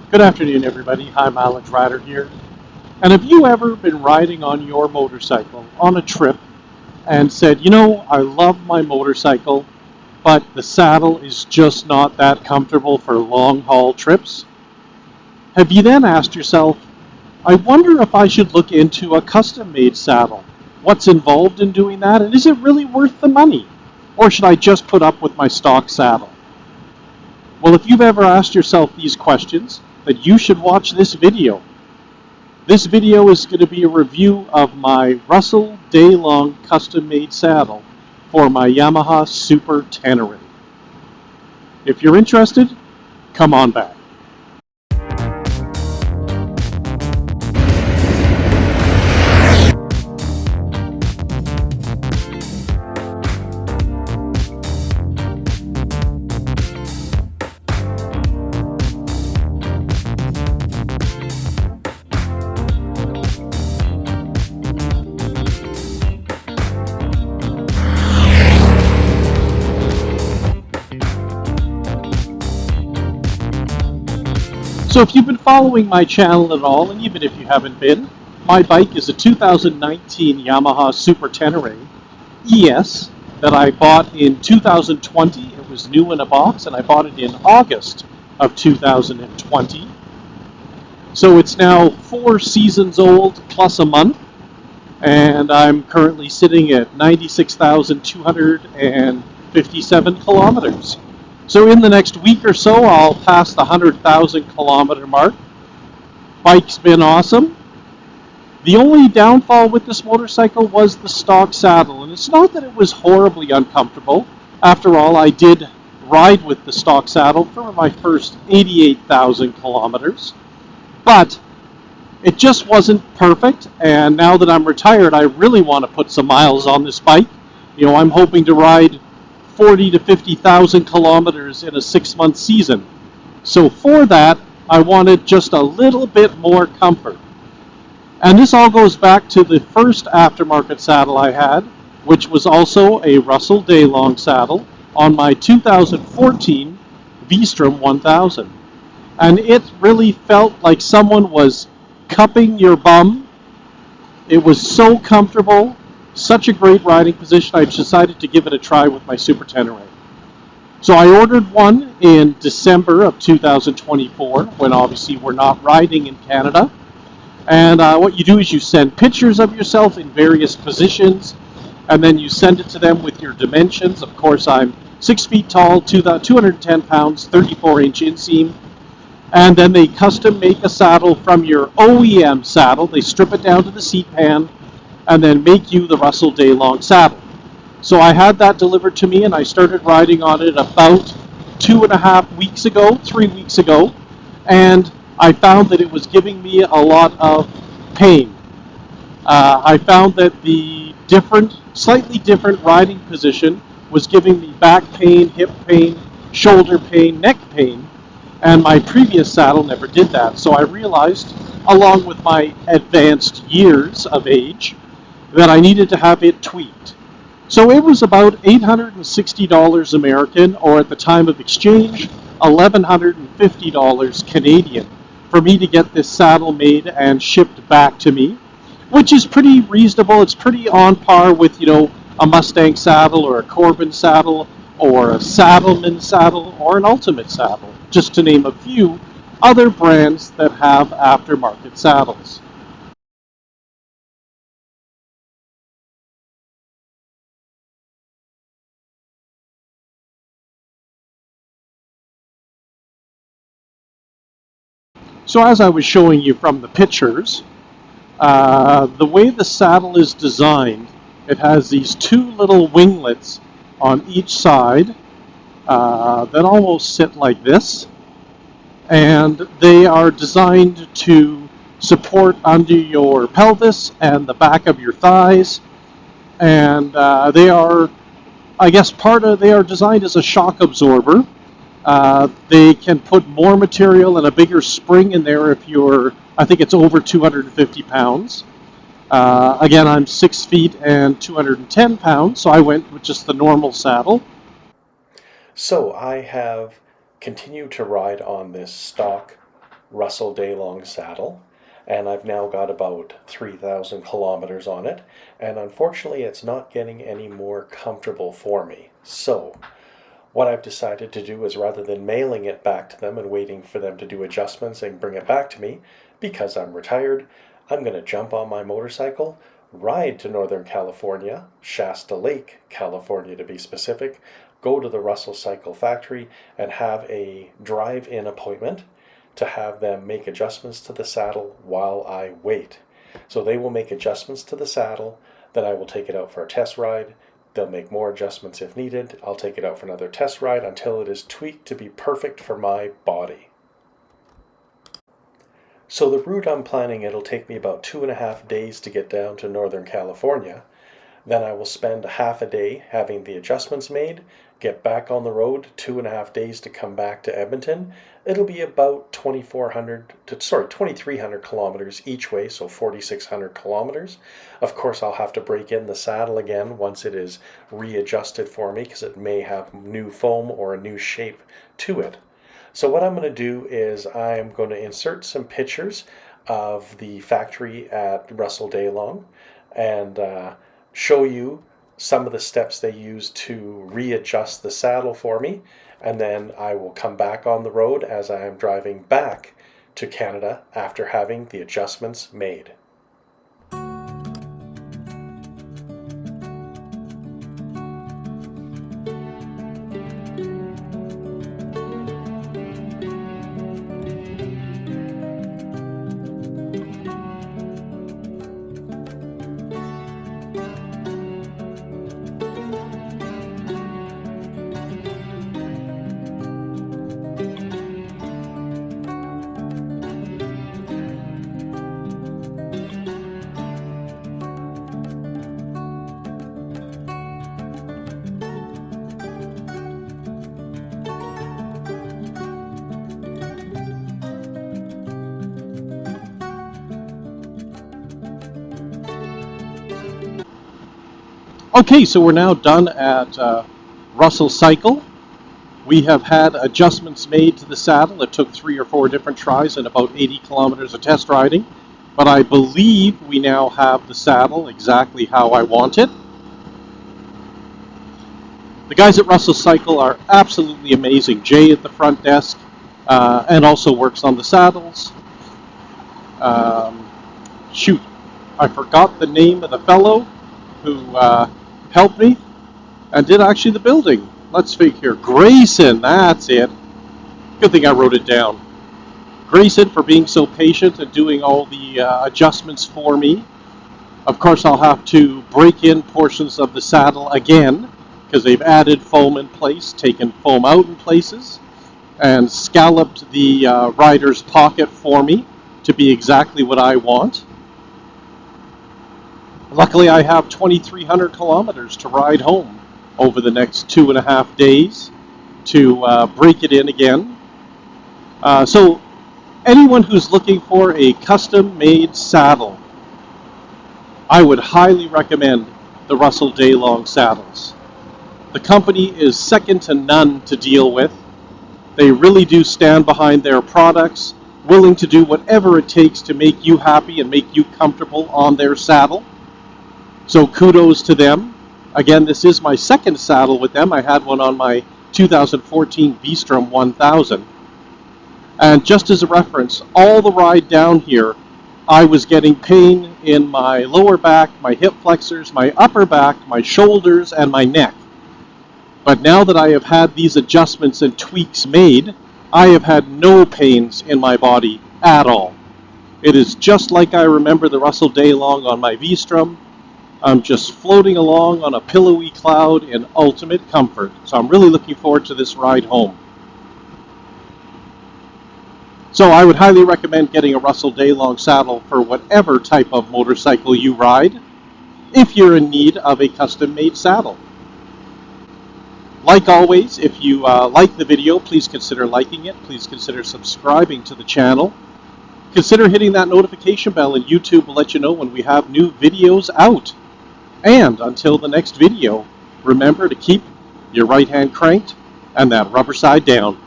Good afternoon, everybody. I'm Alex Ryder here. And have you ever been riding on your motorcycle on a trip and said, you know, I love my motorcycle, but the saddle is just not that comfortable for long haul trips? Have you then asked yourself, I wonder if I should look into a custom made saddle? What's involved in doing that? And is it really worth the money? Or should I just put up with my stock saddle? Well, if you've ever asked yourself these questions, then you should watch this video. This video is going to be a review of my Russell day-long custom-made saddle for my Yamaha Super Tenere. If you're interested, come on back. So if you've been following my channel at all, and even if you haven't been, my bike is a 2019 Yamaha Super Tenere ES that I bought in 2020. It was new in a box, and I bought it in August of 2020. So it's now 4 seasons old plus a month, and I'm currently sitting at 96,257 kilometers. So in the next week or so, I'll pass the 100,000 kilometer mark. Bike's been awesome. The only downfall with this motorcycle was the stock saddle, and it's not that it was horribly uncomfortable. After all, I did ride with the stock saddle for my first 88,000 kilometers, but it just wasn't perfect, and now that I'm retired, I really want to put some miles on this bike. You know, I'm hoping to ride 40 to 50,000 kilometers in a 6-month season. So for that, I wanted just a little bit more comfort. And this all goes back to the first aftermarket saddle I had, which was also a Russell Daylong saddle on my 2014 V-Strom 1000. And it really felt like someone was cupping your bum. It was so comfortable. Such a great riding position, I decided to give it a try with my Super Tenere. So I ordered one in December of 2024, when obviously we're not riding in Canada. And what you do is you send pictures of yourself in various positions, and then you send it to them with your dimensions. Of course, I'm 6 feet tall, 210 pounds, 34-inch inseam. And then they custom make a saddle from your OEM saddle. They strip it down to the seat pan, and then make you the Russell Daylong saddle. So I had that delivered to me, and I started riding on it about 2.5 weeks ago, 3 weeks ago, and I found that it was giving me a lot of pain. I found that the slightly different riding position was giving me back pain, hip pain, shoulder pain, neck pain, and my previous saddle never did that. So I realized, along with my advanced years of age, that I needed to have it tweaked. So it was about $860 American, or at the time of exchange, $1,150 Canadian, for me to get this saddle made and shipped back to me, which is pretty reasonable. It's pretty on par with, you know, a Mustang saddle or a Corbin saddle or a Saddleman saddle or an Ultimate saddle, just to name a few other brands that have aftermarket saddles. So as I was showing you from the pictures, the way the saddle is designed, it has these 2 little winglets on each side that almost sit like this, and they are designed to support under your pelvis and the back of your thighs, and they are, I guess, they are designed as a shock absorber. They can put more material and a bigger spring in there if you're, I think it's over 250 pounds. Again, I'm 6 feet and 210 pounds, so I went with just the normal saddle. So I have continued to ride on this stock Russell Daylong saddle, and I've now got about 3,000 kilometers on it, and unfortunately it's not getting any more comfortable for me. So what I've decided to do is, rather than mailing it back to them and waiting for them to do adjustments and bring it back to me, because I'm retired, I'm going to jump on my motorcycle, ride to Northern California, Shasta Lake, California to be specific, go to the Russell Cycle factory and have a drive-in appointment to have them make adjustments to the saddle while I wait. So they will make adjustments to the saddle, then I will take it out for a test ride. They'll make more adjustments if needed. I'll take it out for another test ride until it is tweaked to be perfect for my body. So the route I'm planning, it'll take me about 2.5 days to get down to Northern California. Then I will spend a half a day having the adjustments made, get back on the road, 2.5 days to come back to Edmonton. It'll be about 2,300 kilometers each way, so 4,600 kilometers. Of course, I'll have to break in the saddle again once it is readjusted for me, because it may have new foam or a new shape to it. So what I'm going to do is I'm going to insert some pictures of the factory at Russell Daylong and show you some of the steps they use to readjust the saddle for me, and then I will come back on the road as I am driving back to Canada after having the adjustments made. Okay, so we're now done at Russell Cycle. We have had adjustments made to the saddle. It took 3 or 4 different tries and about 80 kilometers of test riding. But I believe we now have the saddle exactly how I want it. The guys at Russell Cycle are absolutely amazing. Jay at the front desk and also works on the saddles. Shoot, I forgot the name of the fellow who helped me and did actually the building. Let's figure. Grayson, that's it. Good thing I wrote it down. Grayson for being so patient and doing all the adjustments for me. Of course, I'll have to break in portions of the saddle again because they've added foam in place, taken foam out in places, and scalloped the rider's pocket for me to be exactly what I want. Luckily, I have 2,300 kilometers to ride home over the next 2.5 days to break it in again. So anyone who's looking for a custom-made saddle, I would highly recommend the Russell Daylong saddles. The company is second to none to deal with. They really do stand behind their products, willing to do whatever it takes to make you happy and make you comfortable on their saddle. So kudos to them. Again, this is my second saddle with them. I had one on my 2014 V-Strom 1000. And just as a reference, all the ride down here, I was getting pain in my lower back, my hip flexors, my upper back, my shoulders, and my neck. But now that I have had these adjustments and tweaks made, I have had no pains in my body at all. It is just like I remember the Russell Daylong on my V-Strom. I'm just floating along on a pillowy cloud in ultimate comfort. So I'm really looking forward to this ride home. So I would highly recommend getting a Russell Daylong saddle for whatever type of motorcycle you ride, if you're in need of a custom-made saddle. Like always, if you like the video, please consider liking it. Please consider subscribing to the channel. Consider hitting that notification bell, and YouTube will let you know when we have new videos out. And until the next video, remember to keep your right hand cranked and that rubber side down.